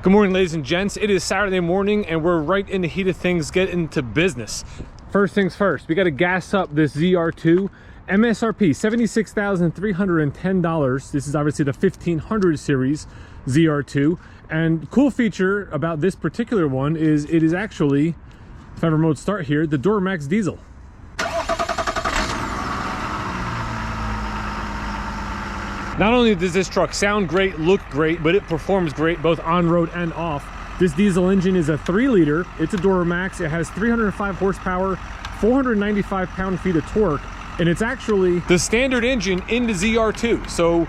Good morning, ladies and gents. It is Saturday morning and we're right in the heat of things, getting into business. First things first, we got to gas up this ZR2. MSRP $76,310. This is obviously the 1500 series ZR2. And cool feature about this particular one is it is actually, if I remote start here, the Duramax diesel. Not only does this truck sound great, look great, but it performs great both on-road and off. This diesel engine is a 3-liter. It's a Duramax. It has 305 horsepower, 495 pound-feet of torque, and it's actually the standard engine in the ZR2. So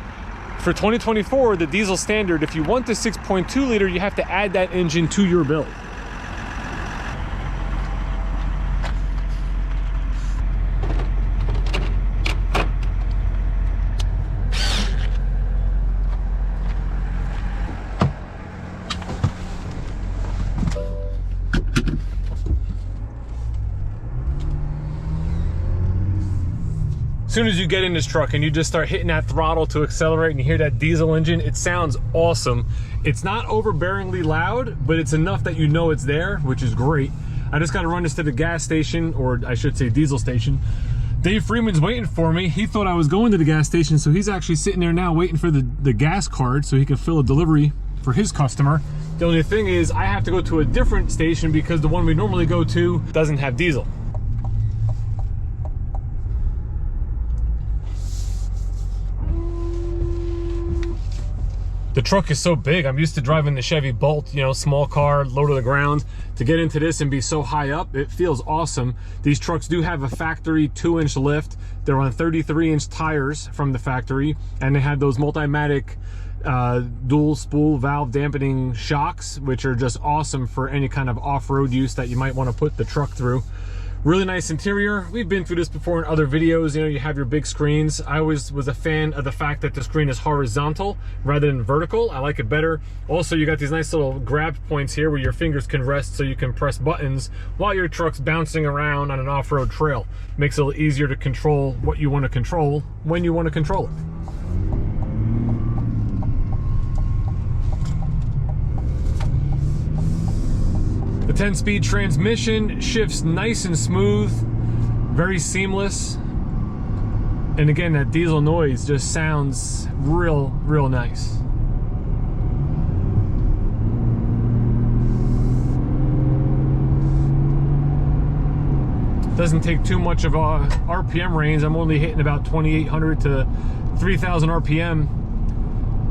for 2024, the diesel standard, if you want the 6.2-liter, you have to add that engine to your build. As soon as you get in this truck and you just start hitting that throttle to accelerate and you hear that diesel engine, it sounds awesome. It's not overbearingly loud, but it's enough that you know it's there, which is great. I just got to run this to the gas station, or I should say diesel station. Dave Freeman's waiting for me. He thought I was going to the gas station, so he's actually sitting there now waiting for the gas card so he can fill a delivery for his customer. The only thing is I have to go to a different station because the one we normally go to doesn't have diesel. The truck is so big. I'm used to driving the Chevy Bolt, you know, small car, low to the ground. To get into this and be so high up, it feels awesome. These trucks do have a factory 2-inch lift. They're on 33-inch tires from the factory, and they have those Multimatic dual spool valve dampening shocks, which are just awesome for any kind of off-road use that you might want to put the truck through. Really nice interior. We've been through this before in other videos. You know, you have your big screens. I always was a fan of the fact that the screen is horizontal rather than vertical. I like it better. Also, you got these nice little grab points here where your fingers can rest so you can press buttons while your truck's bouncing around on an off-road trail. Makes it a little easier to control what you want to control when you want to control it. The 10-speed transmission shifts nice and smooth, very seamless. And again, that diesel noise just sounds real nice. Doesn't take too much of a RPM range. I'm only hitting about 2,800 to 3,000 RPM,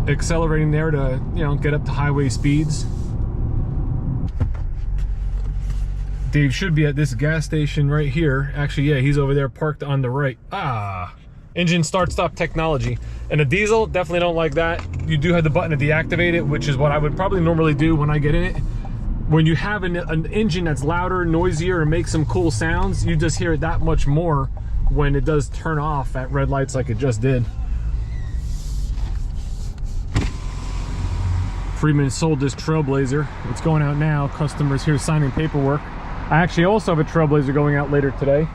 accelerating there to, you know, get up to highway speeds. Dave should be at this gas station right here. Actually, yeah, he's over there parked on the right. Engine start-stop technology. And a diesel, definitely don't like that. You do have the button to deactivate it, which is what I would probably normally do when I get in it. When you have an engine that's louder, noisier, and makes some cool sounds, you just hear it that much more when it does turn off at red lights like it just did. Freeman sold this Trailblazer. It's going out now. Customers here signing paperwork. I actually also have a Trailblazer going out later today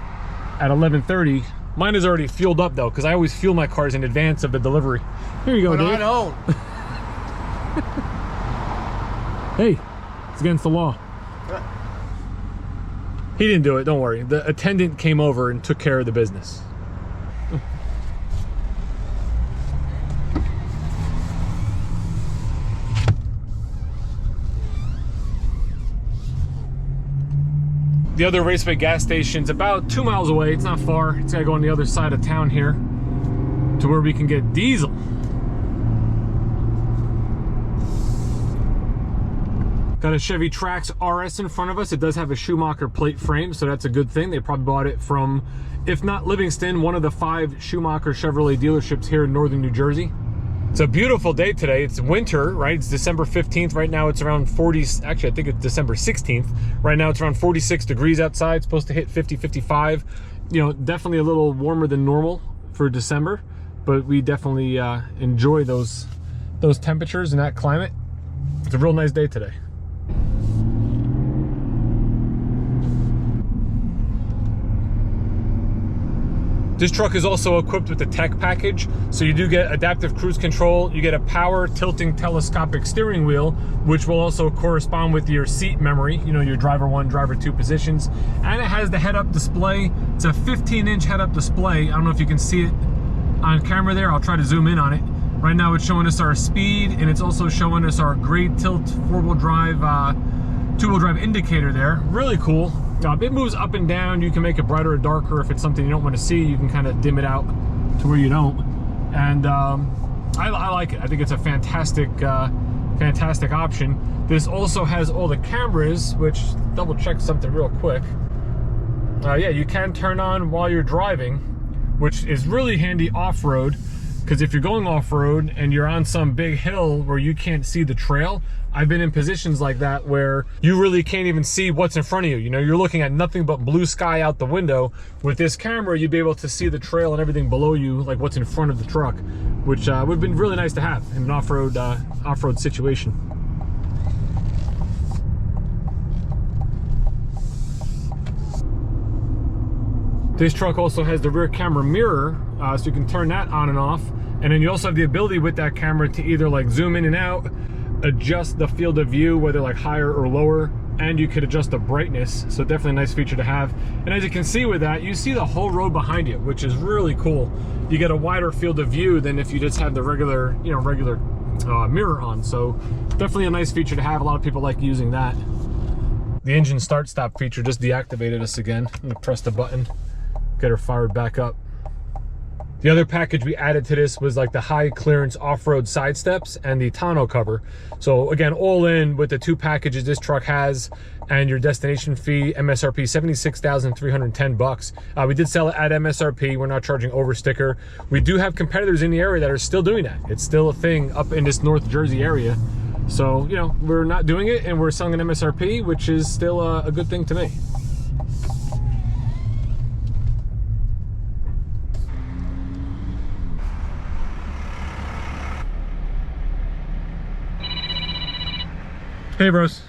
at 11:30. Mine is already fueled up though, because I always fuel my cars in advance of the delivery. Here you go, Dave. I don't. Hey, it's against the law. He didn't do it, don't worry. The attendant came over and took care of the business. The other Raceway gas station's about 2 miles away. It's not far. It's gotta go on the other side of town here to where we can get diesel. Got a Chevy Trax RS in front of us. It does have a Schumacher plate frame, so that's a good thing. They probably bought it from, if not Livingston, one of the 5 Schumacher Chevrolet dealerships here in northern New Jersey. It's a beautiful day today. It's winter, right? It's December 15th. Right now it's around 40, actually I think it's December 16th. Right now it's around 46 degrees outside. It's supposed to hit 50, 55. You know, definitely a little warmer than normal for December, but we definitely enjoy those temperatures and that climate. It's a real nice day today. This truck is also equipped with the tech package, so you do get adaptive cruise control, you get a power tilting telescopic steering wheel, which will also correspond with your seat memory, you know, your driver 1, driver 2 positions, and it has the head-up display. It's a 15-inch head-up display. I don't know if you can see it on camera there. I'll try to zoom in on it. Right now it's showing us our speed, and it's also showing us our grade tilt two-wheel drive indicator there. Really cool. It moves up and down. You can make it brighter or darker. If it's something you don't want to see, you can kind of dim it out to where you don't. And I like it. I think it's a fantastic option. This also has all the cameras, which, double check something real quick. Yeah, you can turn on while you're driving, which is really handy off-road, because if you're going off-road and you're on some big hill where you can't see the trail, I've been in positions like that where you really can't even see what's in front of you. You know, you're looking at nothing but blue sky out the window. With this camera, you'd be able to see the trail and everything below you, like what's in front of the truck, which would have been really nice to have in an off-road situation. This truck also has the rear camera mirror, so you can turn that on and off. And then you also have the ability with that camera to either like zoom in and out, adjust the field of view, whether like higher or lower, and you could adjust the brightness. So definitely a nice feature to have. And as you can see with that, you see the whole road behind you, which is really cool. You get a wider field of view than if you just have the regular mirror on. So definitely a nice feature to have. A lot of people like using that. The engine start-stop feature just deactivated us again. I'm gonna press the button, get her fired back up. The other package we added to this was like the high clearance off-road side steps and the tonneau cover. So again, all in with the 2 packages this truck has and your destination fee, MSRP $76,310. We did sell it at MSRP. We're not charging over sticker. We do have competitors in the area that are still doing that. It's still a thing up in this North Jersey area. So, you know, we're not doing it and we're selling an MSRP, which is still a good thing to me. Hey bros,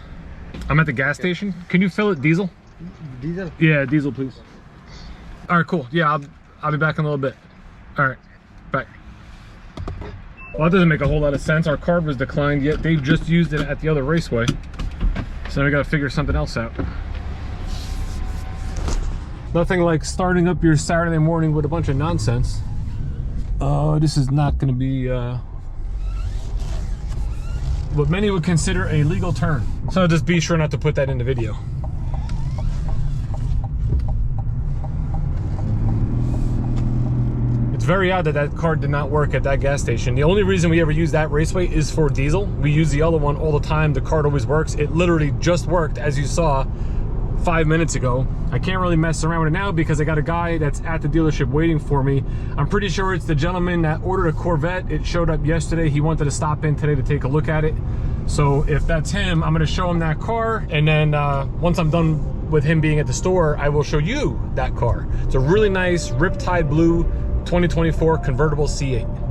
I'm at the gas station. Can you fill it diesel? Diesel? Yeah, diesel please. All right, cool. Yeah, I'll be back in a little bit. All right, bye. Well, that doesn't make a whole lot of sense. Our card was declined, yet they've just used it at the other raceway. So now we gotta figure something else out. Nothing like starting up your Saturday morning with a bunch of nonsense. Oh, this is not gonna be what many would consider a legal turn. So just be sure not to put that in the video. It's very odd that that card did not work at that gas station. The only reason we ever use that raceway is for diesel. We use the other one all the time. The card always works. It literally just worked, as you saw 5 minutes ago. I can't really mess around with it now because I got a guy that's at the dealership waiting for me. I'm pretty sure it's the gentleman that ordered a Corvette. It showed up yesterday. He wanted to stop in today to take a look at it. So if that's him, I'm gonna show him that car. And then once I'm done with him being at the store, I will show you that car. It's a really nice Riptide Blue 2024 convertible C8.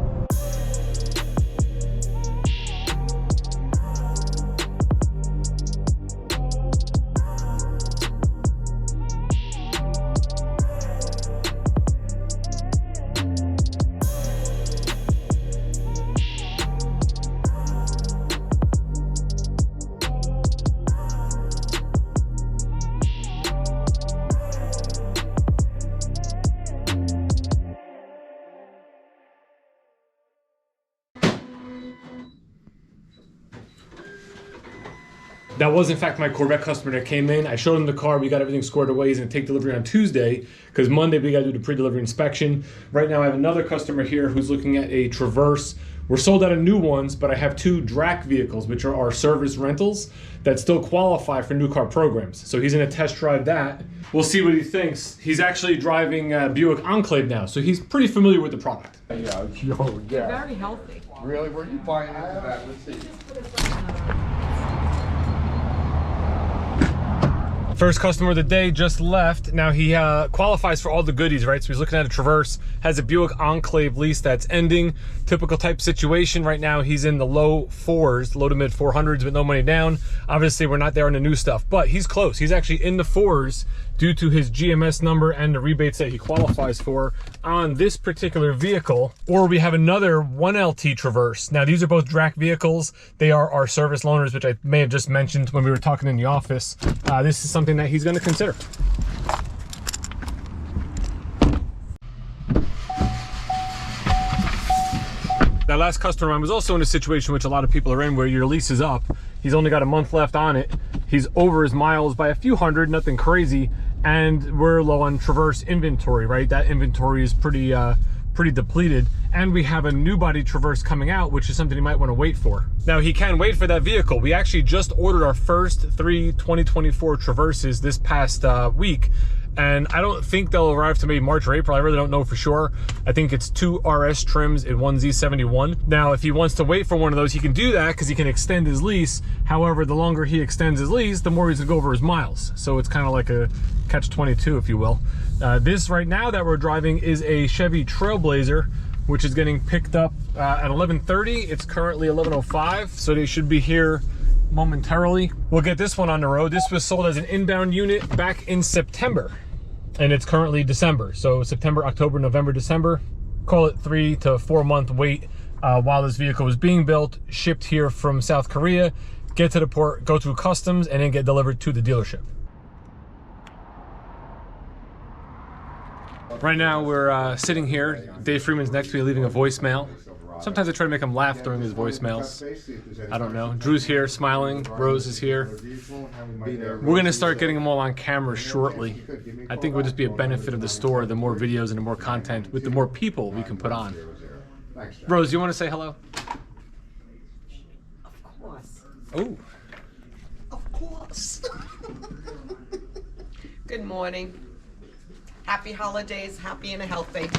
That was in fact my Corvette customer that came in. I showed him the car, we got everything squared away. He's gonna take delivery on Tuesday, because Monday we gotta do the pre-delivery inspection. Right now I have another customer here who's looking at a Traverse. We're sold out of new ones, but I have 2 DRAC vehicles, which are our service rentals, that still qualify for new car programs. So he's gonna test drive that. We'll see what he thinks. He's actually driving Buick Enclave now, so he's pretty familiar with the product. Yeah, Very healthy. Really? Where are you buying into that? Let's see. First customer of the day just left. Now he qualifies for all the goodies, right? So he's looking at a Traverse, has a Buick Enclave lease that's ending. Typical type situation right now. He's in the low fours, low to mid 400s with no money down. Obviously we're not there on the new stuff, but he's close. He's actually in the fours due to his GMS number and the rebates that he qualifies for on this particular vehicle. Or we have another 1LT Traverse. Now these are both DRAC vehicles. They are our service loaners, which I may have just mentioned when we were talking in the office. This is something that he's going to consider. That last customer of mine was also in a situation which a lot of people are in, where your lease is up. He's only got a month left on it. He's over his miles by a few hundred, nothing crazy, and we're low on Traverse inventory, right? That inventory is pretty depleted, and we have a new body Traverse coming out, which is something he might want to wait for. Now he can wait for that vehicle. We actually just ordered our first 3 2024 Traverses this past week, and I don't think they'll arrive to maybe March or April. I really don't know for sure. I think it's 2 RS trims and 1 Z71. Now, if he wants to wait for one of those, he can do that because he can extend his lease. However, the longer he extends his lease, the more he's gonna go over his miles. So it's kind of like a catch-22, if you will. This right now that we're driving is a Chevy Trailblazer, which is getting picked up at 11:30. It's currently 11:05, so they should be here momentarily. We'll get this one on the road. This was sold as an inbound unit back in September, and it's currently December. So September, October, November, December. Call it 3 to 4 month wait while this vehicle was being built, shipped here from South Korea, get to the port, go through customs, and then get delivered to the dealership. Right now we're sitting here. Dave Freeman's next to me leaving a voicemail. Sometimes I try to make him laugh during his voicemails. I don't know. Drew's here smiling. Rose is here. We're going to start getting them all on camera shortly. I think it would just be a benefit of the store, the more videos and the more content, with the more people we can put on. Rose, you want to say hello? Of course. Oh. Of course. Good morning. Happy holidays, happy and healthy.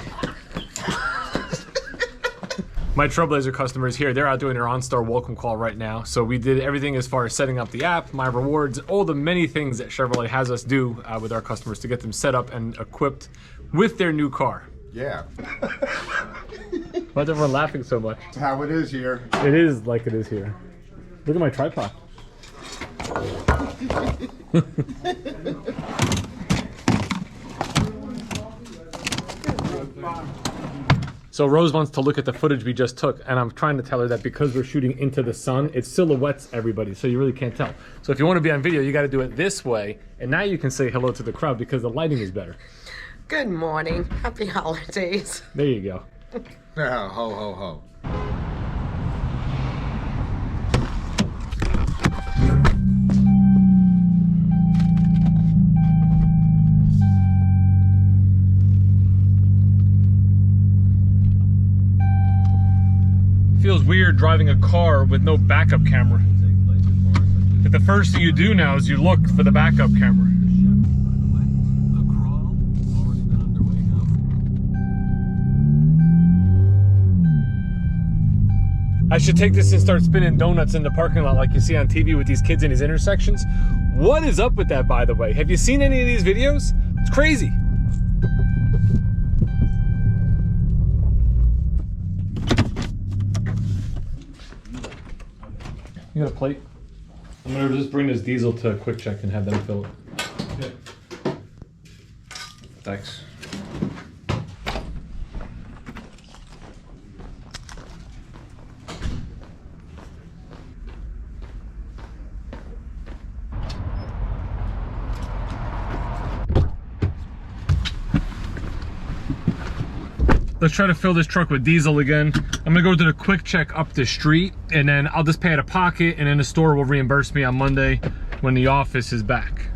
My Trailblazer customers here, they're out doing their OnStar welcome call right now. So we did everything as far as setting up the app, my rewards, all the many things that Chevrolet has us do with our customers to get them set up and equipped with their new car. Yeah. Why is everyone laughing so much? That's how it is here. It is like it is here. Look at my tripod. So Rose wants to look at the footage we just took, and I'm trying to tell her that because we're shooting into the sun, it silhouettes everybody, so you really can't tell. So if you want to be on video, you got to do it this way, and now you can say hello to the crowd because the lighting is better. Good morning, happy holidays. There you go. Oh, ho, ho, ho. Feels weird driving a car with no backup camera. But the first thing you do now is you look for the backup camera. I should take this and start spinning donuts in the parking lot like you see on TV with these kids in these intersections. What is up with that, by the way? Have you seen any of these videos? It's crazy. You got a plate? I'm gonna just bring this diesel to a quick check and have them fill it. Yeah. Thanks. Let's try to fill this truck with diesel again. I'm gonna go to the quick check up the street, and then I'll just pay out of pocket, and then the store will reimburse me on Monday when the office is back.